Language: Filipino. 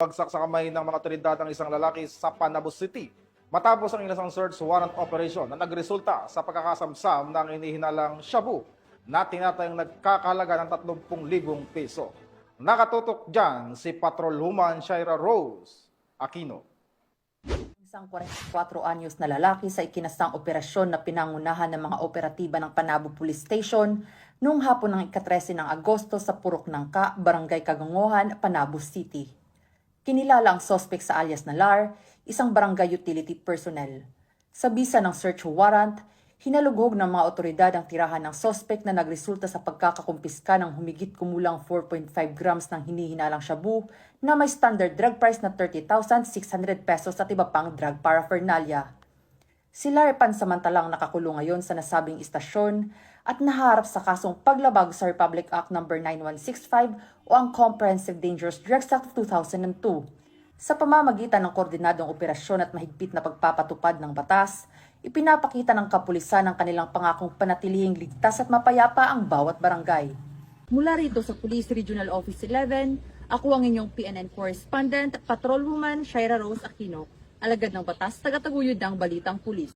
Bagsak sa kamay ng mga otoridad ang isang lalaki sa Panabo City matapos ang ilang search warrant operation na nagresulta sa pagkakasamsam ng inihinalang shabu na tinatayang nagkakalaga ng 30,000 piso. Nakatutok dyan si Patrolwoman Shaira Rose Aquino. Isang 44 anyos na lalaki sa ikinasang operasyon na pinangunahan ng mga operatiba ng Panabo Police Station noong hapon ng ika-13 ng Agosto sa Purok Nangka, Barangay Kagangohan, Panabo City. Kinilala ang suspect sa alias na Lar, isang barangay utility personnel. Sa bisa ng search warrant, hinalughog ng mga otoridad ang tirahan ng suspect na nagresulta sa pagkakakumpiska ng humigit kumulang 4.5 grams ng hinihinalang shabu na may standard drug price na 30,600 pesos at iba pang drug paraphernalia. Si Lar pansamantalang nakakulong ngayon sa nasabing istasyon at naharap sa kasong paglabag sa Republic Act No. 9165 o ang Comprehensive Dangerous Drugs Act of 2002. Sa pamamagitan ng koordinadong operasyon at mahigpit na pagpapatupad ng batas, ipinapakita ng kapulisan ang kanilang pangakong panatilihing ligtas at mapayapa ang bawat barangay. Mula rito sa Police Regional Office 11, ako ang inyong PNN correspondent, Patrolwoman Shaira Rose Aquino, alagad ng batas, tagataguyod ng Balitang Pulis.